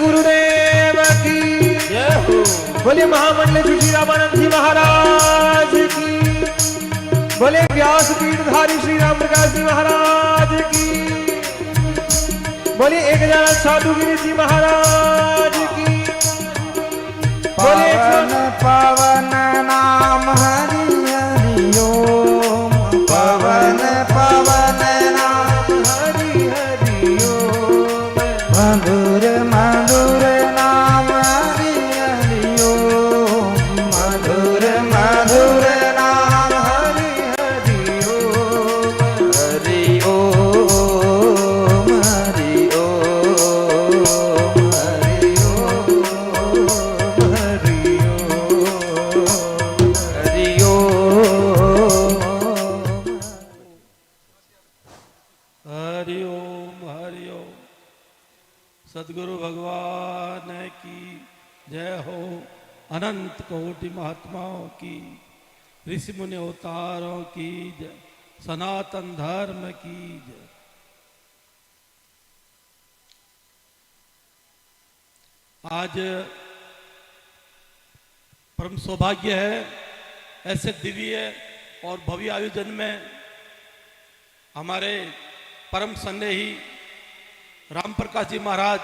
गुरुदेव की जय हो। बोले महामंडल श्री रामानंद जी महाराज की, बोले व्यासपीठधारी श्री राम प्रकाश जी महाराज की, बोले एक हजार साधु गिरी जी महाराज की, बोले पवन पवन नाम हरि हरि ओम, पवन पवन नाम हरि हरि ओम, मधुर मधुर नाम हरि हरि ओम, मधुर मधुर नाम हरि हरि ओम, हरि ओम, हरि ओम, हरि ओम, हरि ओम, हरि ओम। हरि ओम हरि ओम। सदगुरु भगवान की जय हो। अनंत कोटि महात्माओं की, ऋषि मुनि अवतारों की जय, सनातन धर्म की जय। आज परम सौभाग्य है ऐसे दिव्य और भव्य आयोजन में हमारे परम स्नेही राम प्रकाश जी महाराज,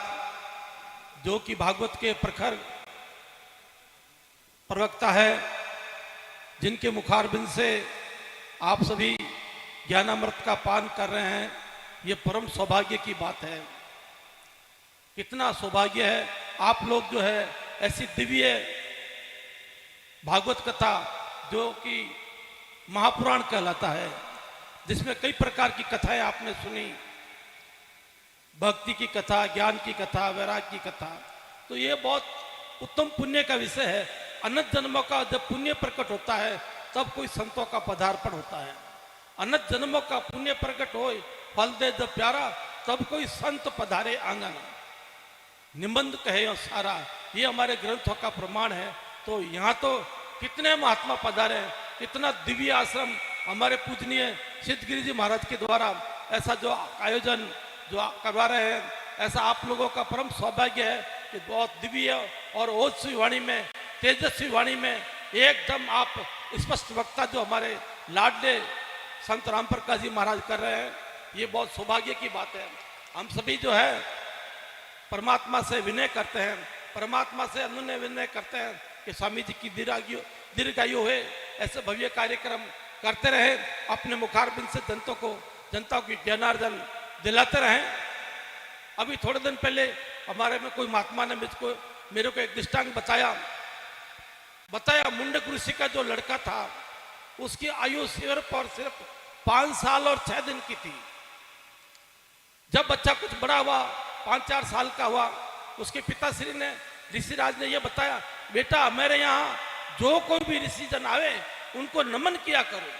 जो कि भागवत के प्रखर प्रवक्ता है, जिनके मुखारबिंद से आप सभी ज्ञानामृत का पान कर रहे हैं, ये परम सौभाग्य की बात है। कितना सौभाग्य है आप लोग जो है ऐसी दिव्य भागवत कथा, जो कि महापुराण कहलाता है, जिसमें कई प्रकार की कथाएं आपने सुनी, भक्ति की कथा, ज्ञान की कथा, वैराग्य की कथा, तो ये बहुत उत्तम पुण्य का विषय है। अनंत जन्मों का जब पुण्य प्रकट होता है तब कोई संतों का पदार्पण होता है। अनंत जन्मों का पुण्य प्रकट हो, फल दे जब प्यारा, तब कोई संत पधारे आंगन। निबंध कहे और सारा, ये हमारे ग्रंथों का प्रमाण है। तो यहाँ तो कितने महात्मा पधारे, कितना दिव्य आश्रम हमारे पूजनीय सिद्धगिरी जी महाराज के द्वारा ऐसा जो आयोजन जो करवा रहे हैं, ऐसा आप लोगों का परम सौभाग्य है कि बहुत दिव्य और ओजस्वी वाणी में, तेजस्वी वाणी में एकदम आप स्पष्ट वक्ता जो हमारे लाडले संत राम प्रकाश जी महाराज कर रहे हैं, ये बहुत सौभाग्य की बात है। हम सभी जो है परमात्मा से विनय करते हैं, परमात्मा से अनुनय विनय करते हैं कि स्वामी जी की दीर्घायु है, ऐसे भव्य कार्यक्रम करते रहे, अपने मुखारबिंद से जनता को ज्ञानार्जन दिलाते रहे। अभी थोड़े दिन पहले हमारे में कोई महात्मा ने मेरे को एक दृष्टांत बताया मुंडक ऋषि का जो लड़का था, उसकी आयु सिर्फ और सिर्फ 5 साल और 6 दिन की थी। जब बच्चा कुछ बड़ा हुआ, 5-4 साल का हुआ, उसके पिताश्री ने, ऋषिराज ने यह बताया, बेटा मेरे यहाँ जो कोई भी ऋषि जन आवे उनको नमन किया करो।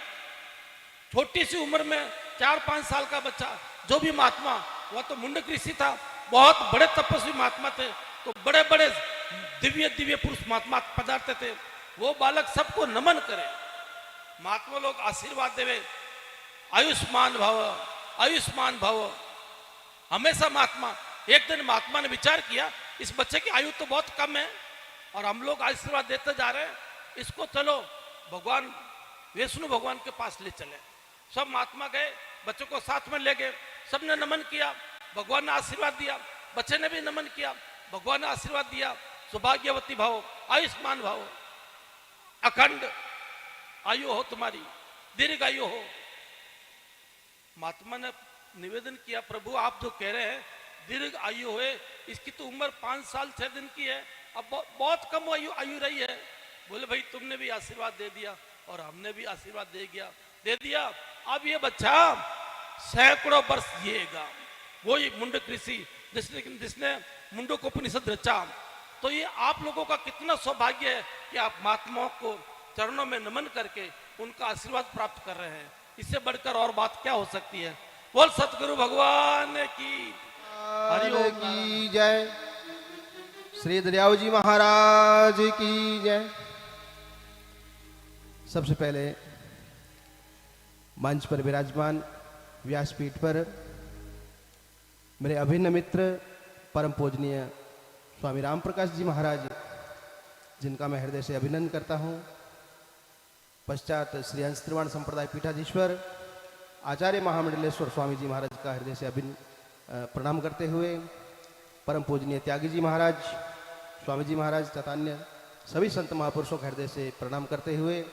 छोटी सी उम्र में 4-5 साल का बच्चा, जो भी महात्मा, वह तो मुंडक ऋषि था, बहुत बड़े तपस्वी महात्मा थे, तो बड़े बड़े दिव्य पुरुष महात्मा पधारते थे, वो बालक सबको नमन करे, महात्मा लोग आशीर्वाद देवे, आयुष्मान भव आयुष्मान भव। हमेशा महात्मा, एक दिन महात्मा ने विचार किया, इस बच्चे की आयु तो बहुत कम है और हम लोग आशीर्वाद देते जा रहे हैं, इसको चलो भगवान विष्णु भगवान के पास ले चले। सब महात्मा गए, बच्चों को साथ में ले गए, सबने नमन किया, भगवान ने आशीर्वाद दिया, बच्चे ने भी नमन किया, भगवान ने आशीर्वाद दिया, सौभाग्यवती भव, आयुष्मान भव, अखंड आयु हो तुम्हारी, दीर्घ आयु हो। महात्मा ने निवेदन किया, प्रभु आप जो कह रहे हैं दीर्घ आयु है, इसकी तो उम्र 5 साल 6 दिन की है, अब बहुत कम आयु रही है। बोले भाई तुमने भी आशीर्वाद दे दिया और हमने भी आशीर्वाद दे दिया, अब ये बच्चा सैकड़ों वर्ष जिएगा। वही मुंडक ऋषि जिसने मुंडक उपनिषद रचा। तो ये आप लोगों का कितना सौभाग्य है कि आप महात्माओं को चरणों में नमन करके उनका आशीर्वाद प्राप्त कर रहे हैं। इससे बढ़कर और बात क्या हो सकती है। बोल सतगुरु भगवान की हरि की जय, श्री दरियाव जी महाराज की जय। सबसे पहले मंच पर विराजमान व्यासपीठ पर मेरे अभिन्न मित्र परम पूजनीय स्वामी राम प्रकाश जी महाराज, जिनका मैं हृदय से अभिनंदन करता हूँ। पश्चात श्री अंश त्रिवाण संप्रदाय पीठाधीश्वर आचार्य महामंडलेश्वर स्वामी जी महाराज का हृदय से प्रणाम करते हुए, परम पूजनीय त्यागी जी महाराज, स्वामी जी महाराज तथा अन्य सभी संत महापुरुषों का हृदय से प्रणाम करते हुए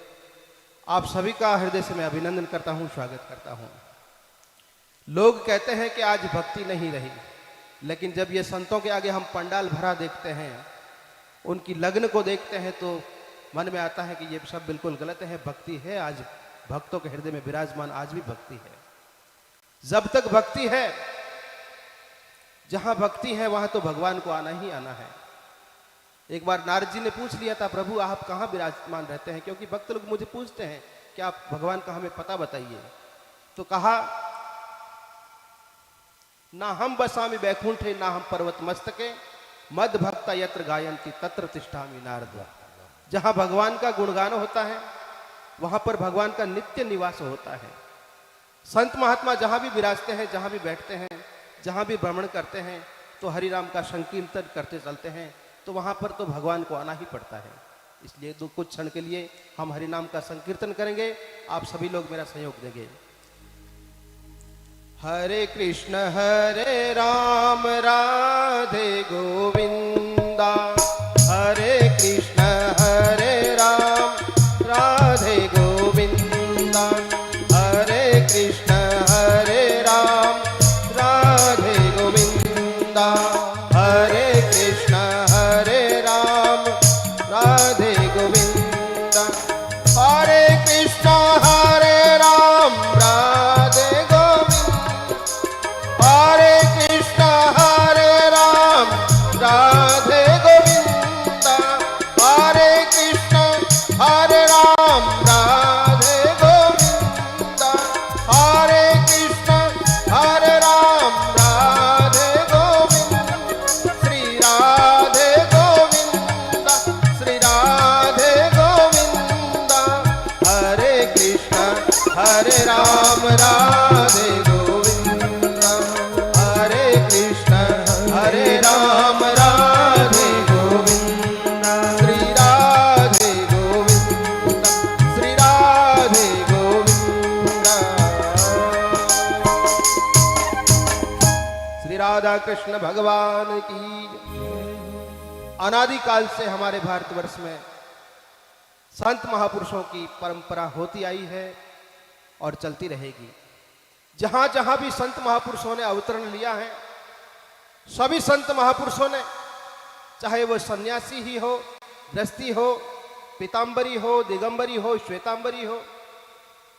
आप सभी का हृदय से मैं अभिनंदन करता हूँ, स्वागत करता हूँ। लोग कहते हैं कि आज भक्ति नहीं रही, लेकिन जब ये संतों के आगे हम पंडाल भरा देखते हैं, उनकी लगन को देखते हैं, तो मन में आता है कि ये सब बिल्कुल गलत है। भक्ति है, आज भक्तों के हृदय में विराजमान, आज भी भक्ति है। जब तक भक्ति है, जहां भक्ति है वहां तो भगवान को आना ही आना है। एक बार नारद जी ने पूछ लिया था, प्रभु आप कहाँ विराजमान रहते हैं, क्योंकि भक्त लोग मुझे पूछते हैं कि आप भगवान का हमें पता बताइए। तो कहा, ना हम बसामी बैकुंठे ना हम पर्वत मस्तके, मद भक्ता यत्र गायंती तत्र तिष्ठामि नारद। जहां भगवान का गुणगान होता है वहां पर भगवान का नित्य निवास होता है। संत महात्मा जहां भी विराजते हैं, जहां भी बैठते हैं, जहां भी भ्रमण करते हैं, तो हरि नाम का संकीर्तन करते चलते हैं, तो वहां पर तो भगवान को आना ही पड़ता है। इसलिए कुछ क्षण के लिए हम हरि नाम का संकीर्तन करेंगे। आप सभी लोग मेरा सहयोग देंगे। हरे कृष्ण राधे गोविंदा, हरे कृष्ण राधे गोविंदा, हरे कृष्ण राधे गोविंदा, हरे कृष्ण राधे गोविंदा, हरे कृष्ण राधे गोविंदा, हरे कृष्ण राधे गोविंदा, हरे कृष्ण राधे गोविंदा, हरे कृष्ण राधे गोविंदा, श्री राधे गोविंदा, श्री राधे गोविंदा, हरे कृष्ण राधे गोविंदा, हरे कृष्ण राधे गोविंदा, श्री राधे गोविंदा, श्री राधे गोविंदा। श्री राधा कृष्ण भगवान की। अनादिकाल से हमारे भारतवर्ष में संत महापुरुषों की परंपरा होती आई है और चलती रहेगी। जहां जहां भी संत महापुरुषों ने अवतरण लिया है, सभी संत महापुरुषों ने, चाहे वो सन्यासी ही हो, गृहस्थी हो, पीतांबरी हो, दिगंबरी हो, श्वेतांबरी हो,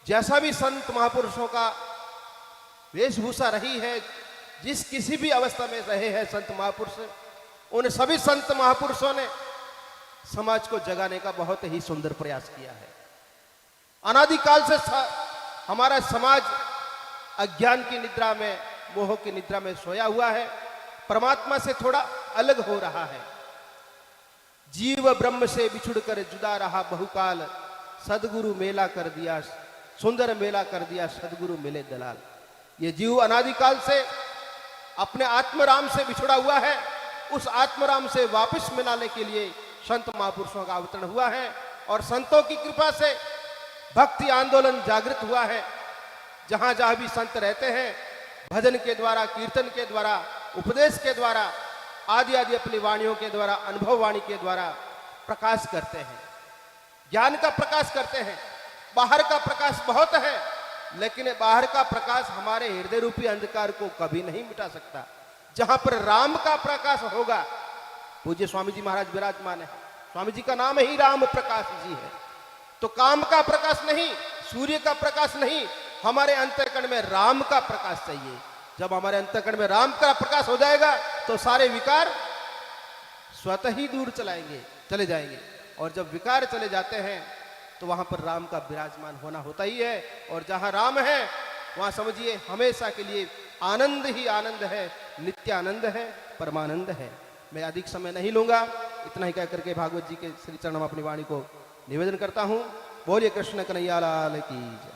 जैसा भी संत महापुरुषों का वेशभूषा रही है, जिस किसी भी अवस्था में रहे हैं संत महापुरुष, उन सभी संत महापुरुषों ने समाज को जगाने का बहुत ही सुंदर प्रयास किया है। अनादिकाल से हमारा समाज अज्ञान की निद्रा में, मोह की निद्रा में सोया हुआ है, परमात्मा से थोड़ा अलग हो रहा है। जीव ब्रह्म से बिछुड़कर जुदा रहा बहुकाल, सदगुरु मेला कर दिया, सुंदर मेला कर दिया, सदगुरु मिले दलाल। ये जीव अनादिकाल से अपने आत्मराम से बिछुड़ा हुआ है। उस आत्मराम से वापस मिलाने के लिए संत महापुरुषों का अवतरण हुआ है और संतों की कृपा से भक्ति आंदोलन जागृत हुआ है। जहां जहां भी संत रहते हैं, भजन के द्वारा, कीर्तन के द्वारा, उपदेश के द्वारा, आदि आदि अपनी वाणियों के द्वारा, अनुभव वाणी के द्वारा प्रकाश करते हैं, ज्ञान का प्रकाश करते हैं। बाहर का प्रकाश बहुत है, लेकिन बाहर का प्रकाश हमारे हृदय रूपी अंधकार को कभी नहीं मिटा सकता। जहां पर राम का प्रकाश होगा, पूज्य स्वामी जी महाराज विराजमान है, स्वामी जी का नाम ही राम प्रकाश जी है। तो काम का प्रकाश नहीं, सूर्य का प्रकाश नहीं, हमारे अंतःकरण में राम का प्रकाश चाहिए। जब हमारे अंतःकरण में राम का प्रकाश हो जाएगा तो सारे विकार स्वतः ही दूर चले जाएंगे। और जब विकार चले जाते हैं तो वहां पर राम का विराजमान होना होता ही है। और जहां राम है वहां समझिए हमेशा के लिए आनंद ही आनंद है, नित्य आनंद है, परमानंद है। मैं अधिक समय नहीं लूंगा, इतना ही कह करके भागवत जी के श्री चरण में अपनी वाणी को निवेदन करता हूं। बोलिए कृष्ण कन्हैया लाल की जय।